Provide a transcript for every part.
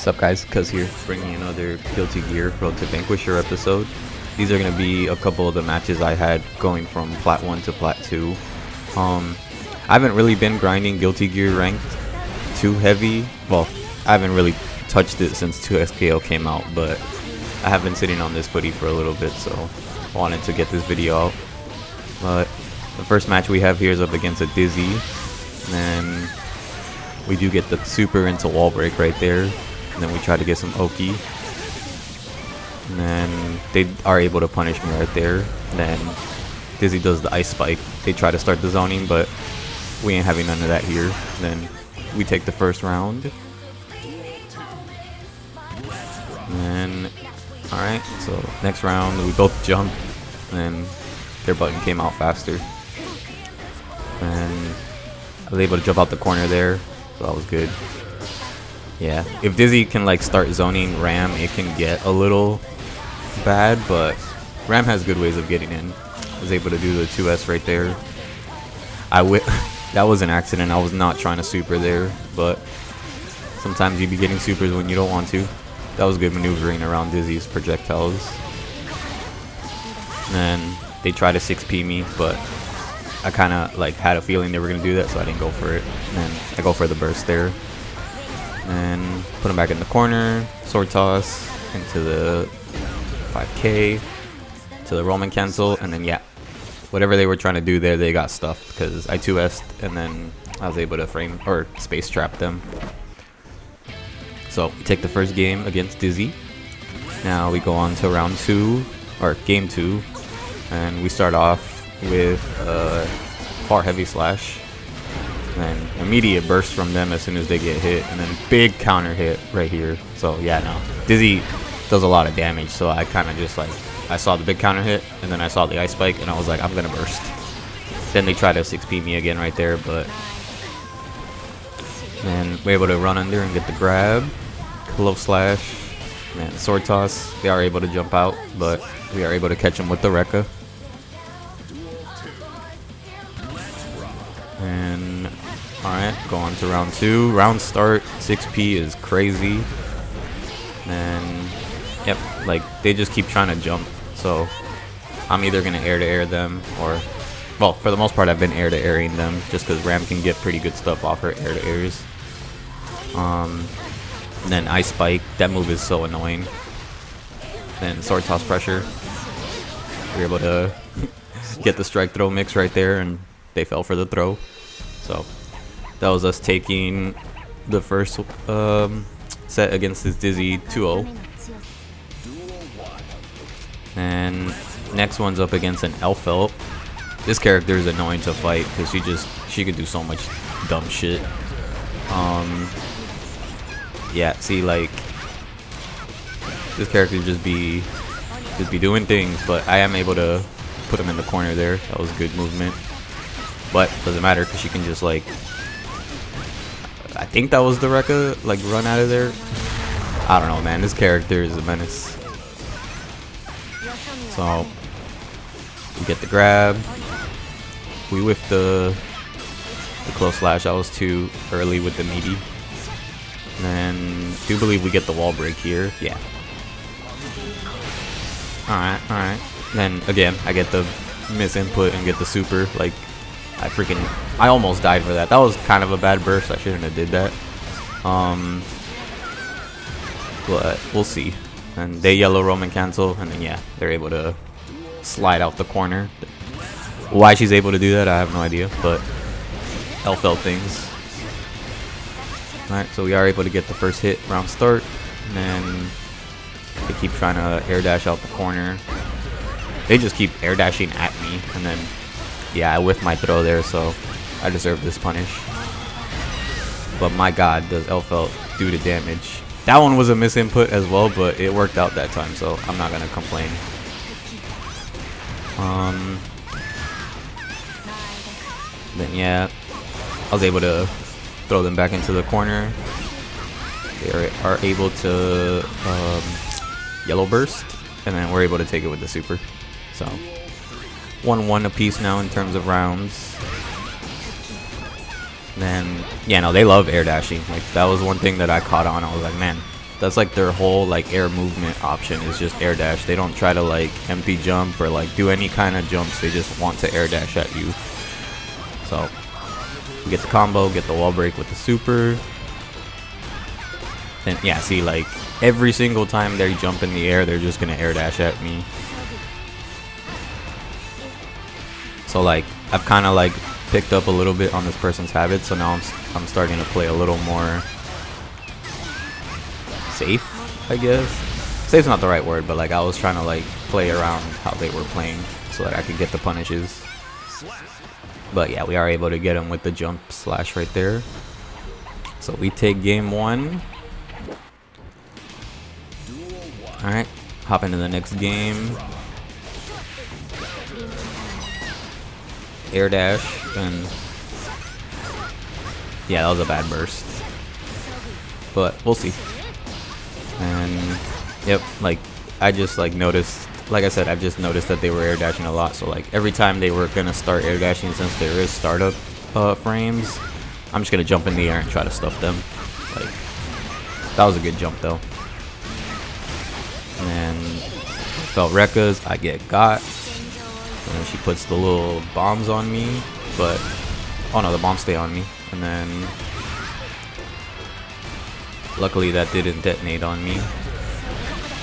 What's up guys, Cuz here, bringing another Guilty Gear Road to Vanquisher episode. These are going to be a couple of the matches I had going from Plat 1 to Plat 2. I haven't really been grinding Guilty Gear ranked too heavy. Well, I haven't really touched it since 2SKO came out, but I have been sitting on this footy for a little bit, so I wanted to get this video out. But the first match we have here is up against a Dizzy, and then we do get the super into wall break right there. And then we try to get some Oki. And then they are able to punish me right there. And then Dizzy does the ice spike. They try to start the zoning, but we ain't having none of that here. And then we take the first round. And then, alright, so next round we both jump. And then their button came out faster. And I was able to jump out the corner there. So that was good. Yeah, if Dizzy can like start zoning Ram, it can get a little bad, but Ram has good ways of getting in. I was able to do the 2S right there. That was an accident. I was not trying to super there, but sometimes you be getting supers when you don't want to. That was good maneuvering around Dizzy's projectiles. And then they try to 6P me, but I kind of like had a feeling they were gonna do that, so I didn't go for it. And then I go for the burst there. And put him back in the corner, sword toss into the 5K, to the Roman cancel, and then yeah, whatever they were trying to do there, they got stuffed because I 2S'd and then I was able to frame or space trap them. So we take the first game against Dizzy. Now we go on to round 2, or game 2, and we start off with far heavy slash. And immediate burst from them as soon as they get hit, and then big counter hit right here. So yeah, no, Dizzy does a lot of damage, so I kind of just like, I saw the big counter hit and then I saw the ice spike and I was like, I'm gonna burst. Then they try to 6P me again right there, but then we're able to run under and get the grab, glove slash, and sword toss. They are able to jump out, but we are able to catch them with the Rekka. And alright, go on to round 2. Round start, 6P is crazy. And yep, like they just keep trying to jump. So I'm either gonna air to air them, or well, for the most part I've been air to airing them just because Ram can get pretty good stuff off her air to airs. And then ice spike, that move is so annoying. Then sword toss pressure. We're able to get the strike throw mix right there, and they fell for the throw. So that was us taking the first set against this Dizzy 2-0. And next one's up against an Elfelt. This character is annoying to fight because she could do so much dumb shit. Yeah, see, like this character just be doing things, but I am able to put him in the corner there. That was good movement. But doesn't matter because she can just like, I think that was the Rekka, like run out of there. I don't know, man. This character is a menace. So we get the grab. We whiff the close slash. I was too early with the meaty. And then do believe we get the wall break here. Yeah. Alright, alright. Then again, I get the miss input and get the super. Like, I almost died for that. That was kind of a bad burst. I shouldn't have did that. But we'll see. And they yellow Roman cancel, and then yeah, they're able to slide out the corner. Why she's able to do that, I have no idea, but Elfelt things. Alright, so we are able to get the first hit round start, and then they keep trying to air dash out the corner. They just keep air dashing at me, and then yeah, I whiffed my throw there, so I deserve this punish. But my god, does Elfelt do the damage. That one was a misinput as well, but it worked out that time, so I'm not gonna complain. Then yeah, I was able to throw them back into the corner. They are able to yellow burst, and then we're able to take it with the super. So 1-1 apiece now in terms of rounds. Then, yeah, no, they love air dashing. Like, that was one thing that I caught on. I was like, man, That's like their whole like air movement option is just air dash. They don't try to like empty jump or like do any kind of jumps. They just want to air dash at you. So we get the combo, get the wall break with the super. And yeah, see, like every single time they jump in the air, they're just gonna air dash at me. So like I've kind of like picked up a little bit on this person's habits, so now I'm starting to play a little more safe, I guess. Safe's not the right word, but like I was trying to like play around how they were playing so that I could get the punishes. But yeah, we are able to get him with the jump slash right there. So we take game 1. Alright, hop into the next game. Air dash, and yeah, that was a bad burst. But we'll see. And yep, like I just like noticed, like I said, I've just noticed that they were air dashing a lot. So like every time they were gonna start air dashing, since there is startup frames, I'm just gonna jump in the air and try to stuff them. Like that was a good jump though. And then felt Rekka's, I get got. And then she puts the little bombs on me, but oh no, the bombs stay on me. And then luckily that didn't detonate on me.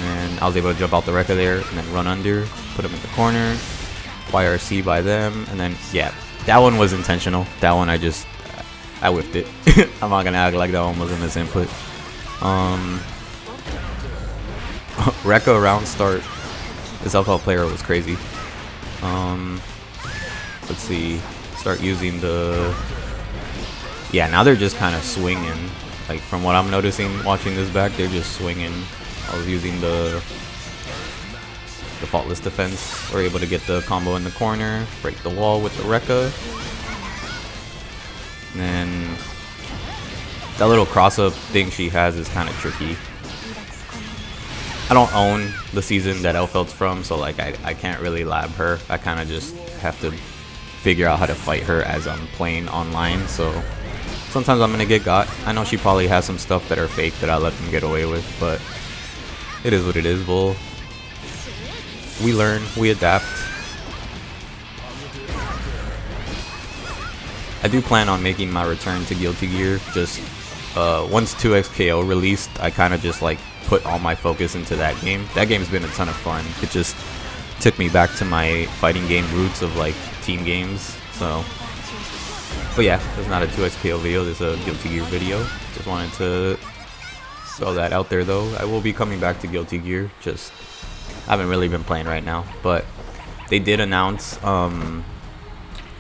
And I was able to jump out the Rekka there and then run under, put him in the corner, YRC by them, and then yeah, that one was intentional. That one I whiffed it. I'm not gonna act like that one was a misinput. Rekka round start, this alpha player was crazy. Let's see, start using the, yeah, now they're just kind of swinging. Like from what I'm noticing watching this back, they're just swinging. I was using the faultless defense. We're able to get the combo in the corner, break the wall with the Rekka. And then that little cross up thing she has is kind of tricky. I don't own the season that Elfelt's from, so like I can't really lab her. I kind of just have to figure out how to fight her as I'm playing online. So sometimes I'm gonna get got. I know she probably has some stuff that are fake that I let them get away with, but it is what it is. We learn, we adapt. I do plan on making my return to Guilty Gear. Just once 2XKO released, I kind of just like put all my focus into that game. That game's been a ton of fun. It just took me back to my fighting game roots of like team games. So, but yeah, there's not a 2XKO video, there's a Guilty Gear video. Just wanted to throw that out there though. I will be coming back to Guilty Gear, just I haven't really been playing right now. But they did announce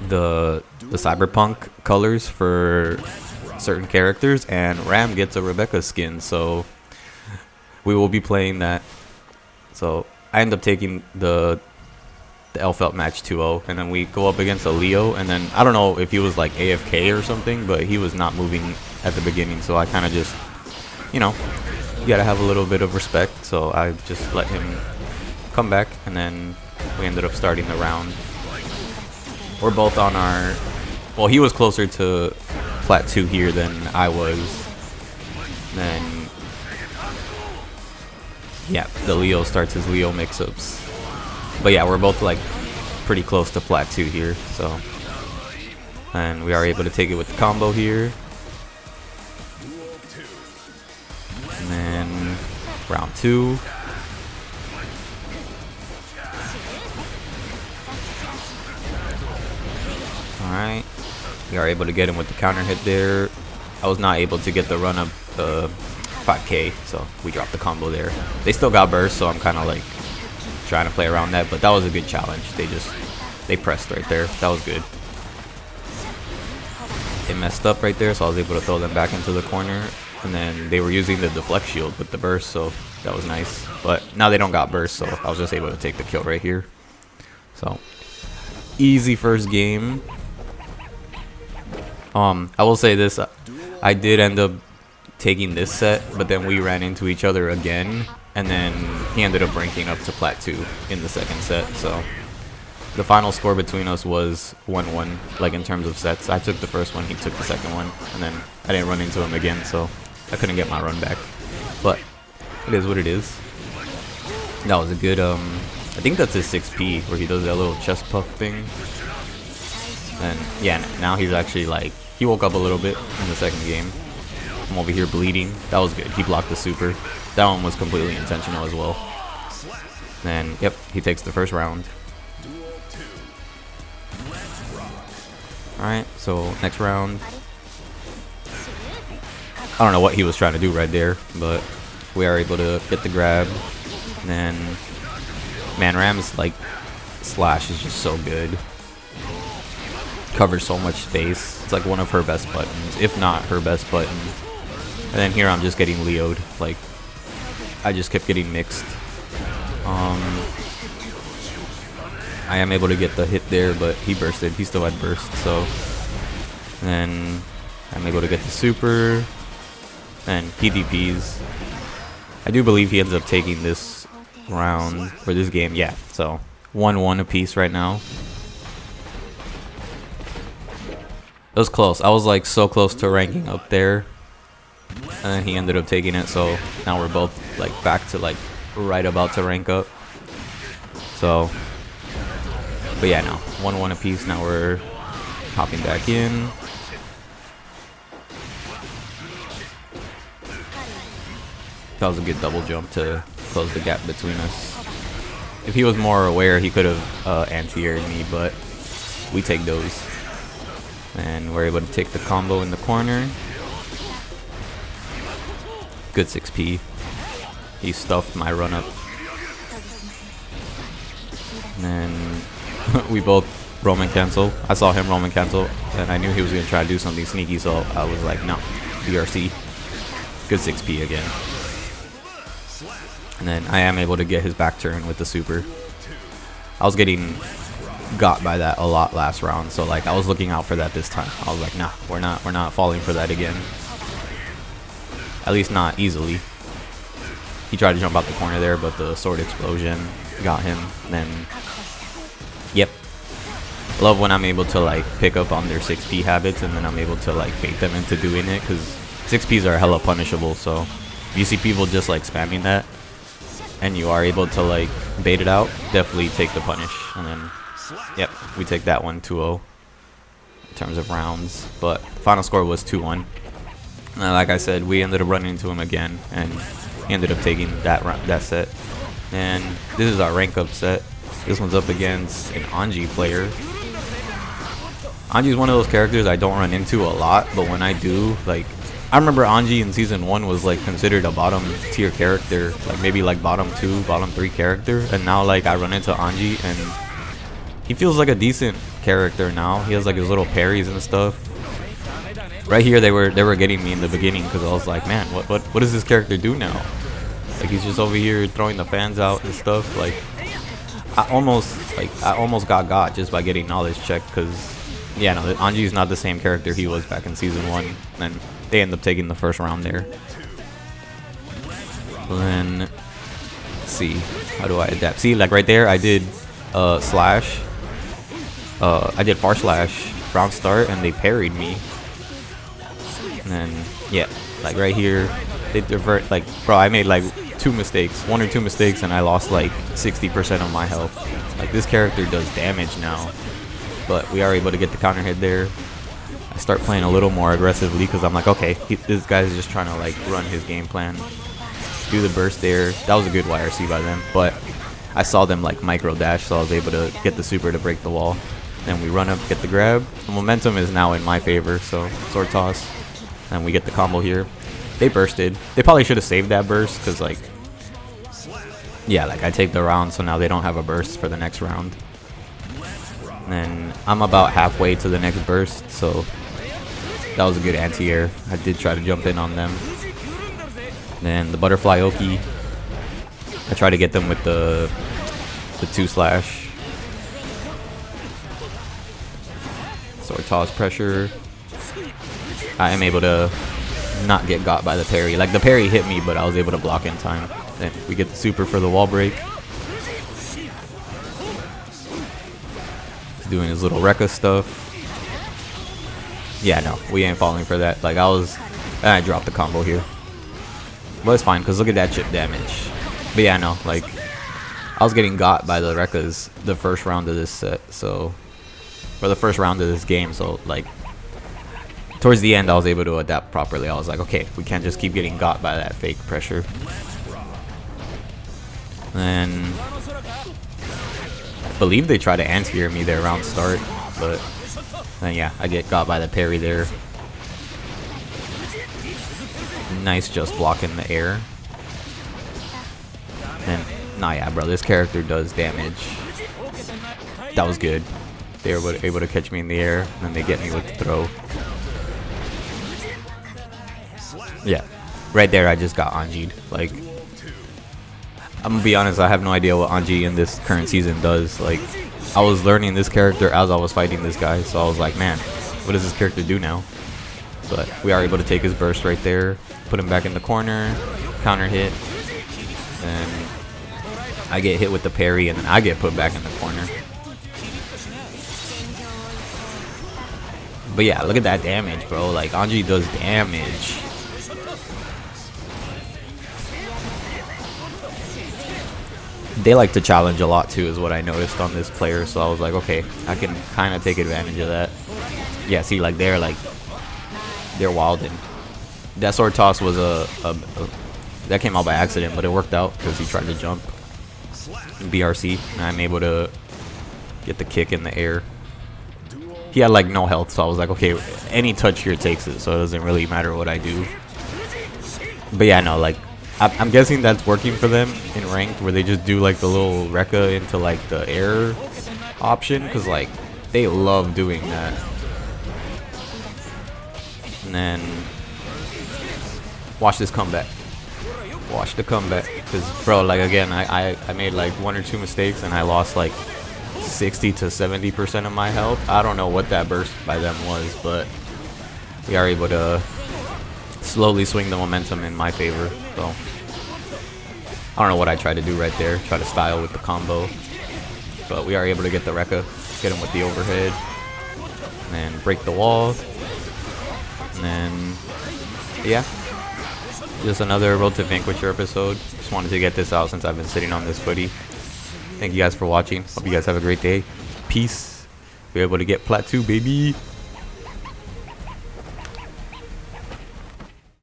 the Cyberpunk colors for certain characters, and Ram gets a Rebecca skin, so we will be playing that. So I end up taking the Elfelt match 2-0, and then we go up against a Leo, and then I don't know if he was like AFK or something, but he was not moving at the beginning, so I kind of just, you know, you gotta have a little bit of respect, so I just let him come back, and then we ended up starting the round. We're both on our, well, he was closer to Plat 2 here than I was. Then yeah, the Leo starts his Leo mix-ups. But yeah, we're both like pretty close to Plat 2 here, so. And we are able to take it with the combo here. And then round 2. Alright. We are able to get him with the counter hit there. I was not able to get the run up 5k, so we dropped the combo there. They still got burst, so I'm kind of like trying to play around that, but that was a good challenge. They pressed right there. That was good. They messed up right there, so I was able to throw them back into the corner, and then they were using the deflect shield with the burst, so that was nice. But now they don't got burst, so I was just able to take the kill right here. So easy first game. I will say this, I did end up taking this set, but then we ran into each other again, and then he ended up ranking up to Plat 2 in the second set. So the final score between us was 1-1, like in terms of sets. I took the first one, he took the second one, and then I didn't run into him again, so I couldn't get my run back. But It is what it is. That was a good, I think that's his 6P, where he does that little chest puff thing. And yeah, now he's actually like, he woke up a little bit in the second game. I'm over here bleeding. That was good. He blocked the super. That one was completely intentional as well. And yep, he takes the first round. Alright, so next round. I don't know what he was trying to do right there, but we are able to get the grab. And then, man, Ram's like slash is just so good. Covers so much space. It's like one of her best buttons, if not her best button. And then here I'm just getting Leo'd. Like, I just kept getting mixed. I am able to get the hit there, but he bursted. He still had burst, so. And then I'm able to get the super. And he DPs. I do believe he ends up taking this round, for this game. Yeah, so 1-1 apiece right now. It was close. I was like so close to ranking up there. And then he ended up taking it, so now we're both like back to like right about to rank up. So, but yeah, no, 1-1 apiece. Now we're hopping back in. That was a good double jump to close the gap between us. If he was more aware, he could have anti-aired me, but we take those. And we're able to take the combo in the corner. Good 6P. He stuffed my run up. And then we both Roman cancel. I saw him Roman cancel, and I knew he was going to try to do something sneaky, so I was like, no, BRC. Good 6P again. And then I am able to get his back turn with the super. I was getting got by that a lot last round, so like I was looking out for that this time. I was like, nah, we're not falling for that again. At least not easily. He tried to jump out the corner there, but the sword explosion got him. And then, yep. Love when I'm able to like pick up on their 6P habits, and then I'm able to like bait them into doing it, because 6Ps are hella punishable. So if you see people just like spamming that, and you are able to like bait it out, definitely take the punish. And then, yep, we take that one 2-0 in terms of rounds. But final score was 2-1. Like I said, we ended up running into him again, and he ended up taking that set. And this is our rank up set. This one's up against an Anji player. Anji is one of those characters I don't run into a lot, but when I do, like, I remember Anji in season 1 was like considered a bottom tier character, like maybe like bottom 2, bottom 3 character, and now like I run into Anji and he feels like a decent character now. He has like his little parries and stuff. Right here they were getting me in the beginning, because I was like, man, what does this character do now? Like, he's just over here throwing the fans out and stuff. Like, I almost got just by getting knowledge check, because yeah, no, Anji's not the same character he was back in season 1, and they end up taking the first round there. And then let's see, how do I adapt? See, like right there I did slash, I did far slash round start, and they parried me. And then, yeah, like right here, they divert, like, bro, I made like 1 or 2 mistakes, and I lost like 60% of my health. Like, this character does damage now, but we are able to get the counter hit there. I start playing a little more aggressively, because I'm like, okay, this guy's just trying to like run his game plan. Do the burst there. That was a good YRC by them, but I saw them like micro dash, so I was able to get the super to break the wall. Then we run up, get the grab. The momentum is now in my favor, so sword toss. And we get the combo here. They bursted. They probably should have saved that burst, because like, yeah, like I take the round, so now they don't have a burst for the next round. And then I'm about halfway to the next burst, so that was a good anti-air. I did try to jump in on them. Then the butterfly Oki. I try to get them with the 2 slash. Sword toss pressure. I am able to not get got by the parry. Like, the parry hit me, but I was able to block in time. Then we get the super for the wall break. He's doing his little Rekka stuff. Yeah, no, we ain't falling for that. Like, I dropped the combo here. But it's fine, because look at that chip damage. But yeah, no, like, I was getting got by the Rekkas the first round of this set, so... For the first round of this game, so, like... Towards the end, I was able to adapt properly. I was like, okay, we can't just keep getting got by that fake pressure. And... I believe they try to anti-air me there around start, but... Then yeah, I get got by the parry there. Nice just block in the air. And nah, yeah, bro, this character does damage. That was good. They were able to catch me in the air, and then they get me with the throw. Yeah, right there I just got Anji'd. Like, I'm gonna be honest, I have no idea what Anji in this current season does. Like, I was learning this character as I was fighting this guy, so I was like, man, what does this character do now? But we are able to take his burst right there, put him back in the corner, counter hit, and I get hit with the parry, and then I get put back in the corner. But yeah, look at that damage, bro. Like, Anji does damage. They like to challenge a lot too, is what I noticed on this player, so I was like, okay, I can kind of take advantage of that. Yeah, see, like, they're wilding. That sword toss was that came out by accident, but it worked out because he tried to jump BRC, and I'm able to get the kick in the air. He had like no health, so I was like, okay, any touch here takes it, so it doesn't really matter what I do. But yeah, no, like, I'm guessing that's working for them in ranked, where they just do like the little Rekka into like the air option, because like they love doing that. And then watch this comeback. Watch the comeback, because bro, like, again, I made like 1 or 2 mistakes and I lost like 60 to 70% of my health. I don't know what that burst by them was, but we are able to slowly swing the momentum in my favor. So I don't know what I tried to do right there, try to style with the combo, but we are able to get the Rekka, get him with the overhead, and break the wall. And then yeah, just another Road to Vanquisher episode. Just wanted to get this out since I've been sitting on this footy. Thank you guys for watching. Hope you guys have a great day. Peace. We're able to get PLAT 2, baby.